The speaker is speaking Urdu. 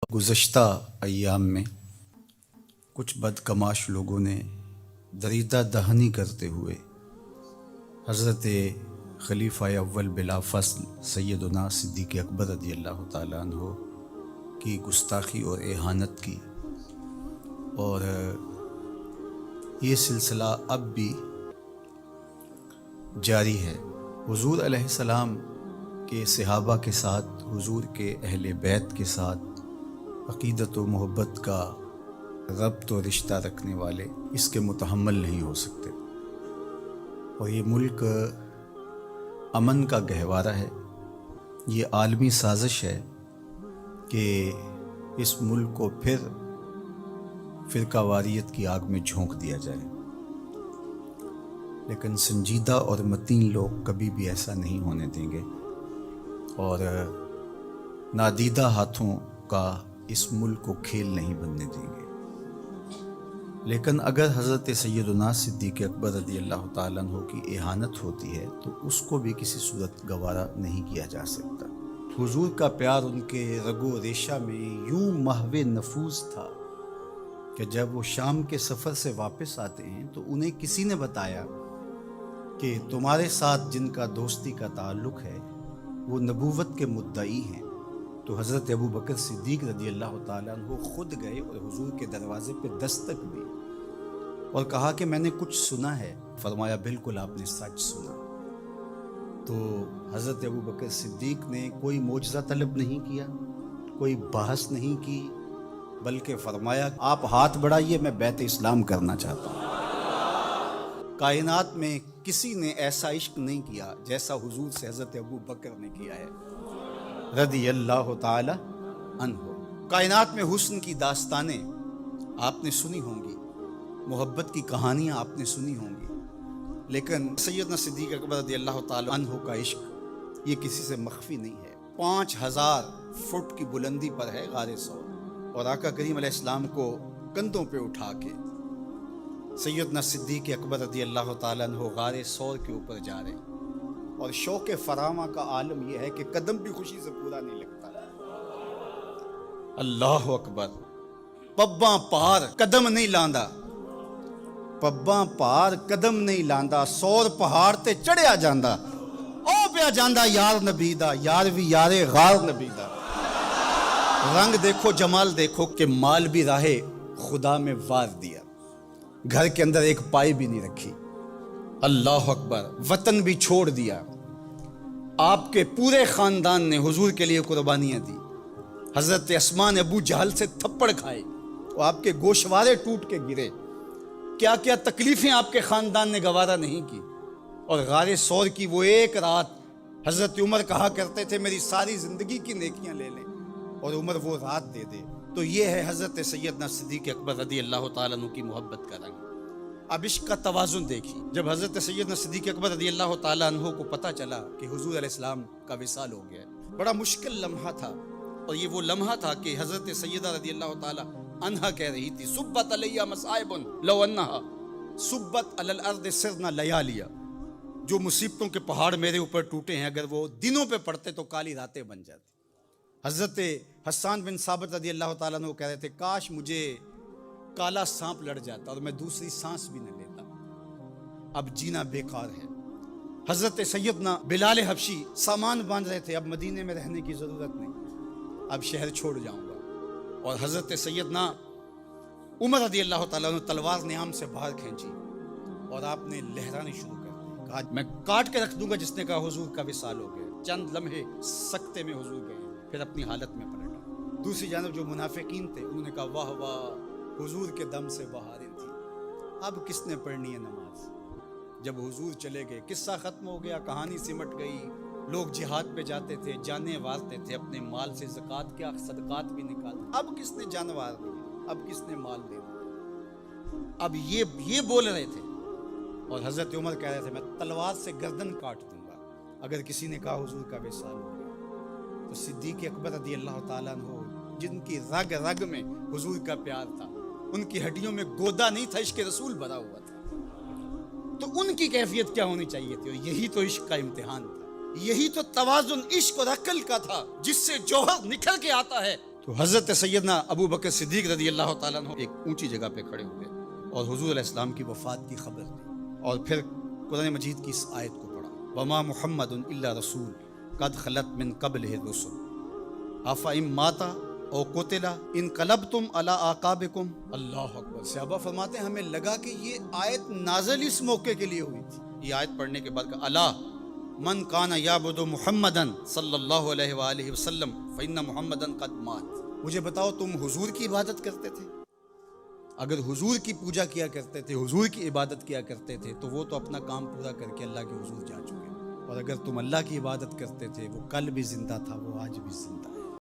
گزشتہ ایام میں کچھ بدکماش لوگوں نے دریدہ دہنی کرتے ہوئے حضرت خلیفہ اول بلا فصل سیدنا صدیق اکبر رضی اللہ تعالیٰ عنہ کی گستاخی اور اہانت کی، اور یہ سلسلہ اب بھی جاری ہے۔ حضور علیہ السلام کے صحابہ کے ساتھ، حضور کے اہل بیت کے ساتھ عقیدت و محبت کا ربط و رشتہ رکھنے والے اس کے متحمل نہیں ہو سکتے، اور یہ ملک امن کا گہوارہ ہے۔ یہ عالمی سازش ہے کہ اس ملک کو پھر فرقہ واریت کی آگ میں جھونک دیا جائے، لیکن سنجیدہ اور متین لوگ کبھی بھی ایسا نہیں ہونے دیں گے، اور نادیدہ ہاتھوں کا اس ملک کو کھیل نہیں بننے دیں گے۔ لیکن اگر حضرت سیدنا صدیق اکبر رضی اللہ تعالیٰ عنہ کی اہانت ہوتی ہے تو اس کو بھی کسی صورت گوارا نہیں کیا جا سکتا۔ حضور کا پیار ان کے رگ و ریشہ میں یوں محو نفوذ تھا کہ جب وہ شام کے سفر سے واپس آتے ہیں تو انہیں کسی نے بتایا کہ تمہارے ساتھ جن کا دوستی کا تعلق ہے وہ نبوت کے مدعی ہیں۔ تو حضرت ابو بکر صدیق رضی اللہ تعالیٰ عنہ خود گئے اور حضور کے دروازے پہ دستک دی اور کہا کہ میں نے کچھ سنا ہے۔ فرمایا بالکل آپ نے سچ سنا۔ تو حضرت ابو بکر صدیق نے کوئی معجزہ طلب نہیں کیا، کوئی بحث نہیں کی، بلکہ فرمایا آپ ہاتھ بڑھائیے، میں بیعت اسلام کرنا چاہتا ہوں۔ کائنات میں کسی نے ایسا عشق نہیں کیا جیسا حضور سے حضرت ابو بکر نے کیا ہے رضی اللہ تعالی عنہ۔ کائنات میں حسن کی داستانیں آپ نے سنی ہوں گی، محبت کی کہانیاں آپ نے سنی ہوں گی، لیکن سیدنا صدیق اکبر رضی اللہ تعالی عنہ کا عشق یہ کسی سے مخفی نہیں ہے۔ 5000 فٹ کی بلندی پر ہے غار ثور، اور آقا کریم علیہ السلام کو کندھوں پہ اٹھا کے سیدنا صدیق اکبر رضی اللہ تعالیٰ عنہ غار ثور کے اوپر جا رہے ہیں، اور شوق فراما کا عالم یہ ہے کہ قدم بھی خوشی سے پورا نہیں لگتا۔ اللہ اکبر۔ پباں پار قدم نہیں لاندا، پباں پار قدم نہیں لاندا، سور پہاڑ تے چڑھیا جاندا، او پیا جاندا یار نبی دا، یار بھی یارے غار نبی دا۔ رنگ دیکھو جمال دیکھو کہ مال بھی راہ خدا میں وار دیا، گھر کے اندر ایک پائی بھی نہیں رکھی۔ اللہ اکبر۔ وطن بھی چھوڑ دیا، آپ کے پورے خاندان نے حضور کے لیے قربانیاں دی۔ حضرت اسما نے ابو جہل سے تھپڑ کھائے، وہ آپ کے گوشوارے ٹوٹ کے گرے، کیا کیا تکلیفیں آپ کے خاندان نے گوارا نہیں کی۔ اور غار ثور کی وہ ایک رات، حضرت عمر کہا کرتے تھے میری ساری زندگی کی نیکیاں لے لیں اور عمر وہ رات دے دے۔ تو یہ ہے حضرت سیدنا صدیق اکبر رضی اللہ تعالیٰ عنہ کی محبت کا رنگ۔ اب عشق کا توازن دیکھیے، جب حضرت سیدنا صدیق اکبر رضی اللہ تعالیٰ عنہ کو پتہ چلا کہ حضور علیہ السلام کا وصال ہو گیا، بڑا مشکل لمحہ تھا، اور یہ وہ لمحہ تھا کہ حضرت سیدہ رضی اللہ تعالیٰ عنہا کہہ رہی تھی صبت علیہ مصائب لو انہا صبت علی الارض سرنا لیالیا، جو مصیبتوں کے پہاڑ میرے اوپر ٹوٹے ہیں اگر وہ دنوں پہ پڑتے تو کالی راتیں بن جاتی۔ حضرت حسان بن ثابت رضی اللہ تعالیٰ عنہ کہہ رہے تھے کاش مجھے کالا سانپ لڑ جاتا اور میں دوسری سانس بھی نہ لیتا، اب جینا بیکار ہے۔ حضرت سیدنا بلال حبشی سامان باندھ رہے تھے، اب مدینے میں رہنے کی ضرورت نہیں، اب شہر چھوڑ جاؤں گا۔ اور حضرت سیدنا عمر رضی اللہ تعالیٰ عنہ تلوار نیام سے باہر کھینچی اور آپ نے لہرانے شروع کر دی، کہا میں کاٹ کے رکھ دوں گا جس نے کہا حضور کا وصال ہو گیا۔ چند لمحے سکتے میں حضور گئے، پھر اپنی حالت میں پلٹا۔ دوسری جانب جو منافقین تھے انہوں نے کہا واہ واہ حضور کے دم سے بہاریں تھی، اب کس نے پڑھنی ہے نماز۔ جب حضور چلے گئے قصہ ختم ہو گیا، کہانی سمٹ گئی، لوگ جہاد پہ جاتے تھے، جانیں وارتے تھے، اپنے مال سے زکوٰۃ کیا صدقات بھی نکالتے، اب کس نے جان وارنی ہے، اب کس نے مال دینا۔ اب یہ بول رہے تھے، اور حضرت عمر کہہ رہے تھے میں تلوار سے گردن کاٹ دوں گا اگر کسی نے کہا حضور کا وصال ہو گیا۔ تو صدیق اکبر رضی اللہ تعالیٰ عنہ جن کی رگ رگ میں حضور کا پیار تھا، ان کی ہڈیوں میں گودا نہیں تھا، عشق رسول بھرا ہوا تھا، تو ان کی کیفیت کیا ہونی چاہیے تھی؟ اور یہی تو عشق کا امتحان تھا، یہی تو توازن عشق اور عقل کا تھا، جس سے جوہر نکل کے آتا ہے۔ تو حضرت سیدنا ابو بکر صدیق رضی اللہ تعالیٰ عنہ ایک اونچی جگہ پہ کھڑے ہوئے اور حضور علیہ السلام کی وفات کی خبر دی، اور پھر قرآن مجید کی اس آیت کو پڑھا، وما محمد الا رسول قد خلت من قبلہ الرسل افئن مات او قتل انقلبتم علی اعقابکم۔ اللہ اکبر۔ صحابہ فرماتے ہیں ہمیں لگا کہ یہ آیت نازل اس موقع کے لیے ہوئی تھی۔ یہ آیت پڑھنے کے بعد کہا الا من کان یعبد محمدا صلی اللہ علیہ وآلہ وسلم فإن محمدا قد مات۔ مجھے بتاؤ تم حضور کی عبادت کرتے تھے؟ اگر حضور کی پوجا کیا کرتے تھے، حضور کی عبادت کیا کرتے تھے، تو وہ تو اپنا کام پورا کر کے اللہ کے حضور جا چکے، اور اگر تم اللہ کی عبادت کرتے تھے وہ کل بھی زندہ تھا، وہ آج بھی زندہ ہے۔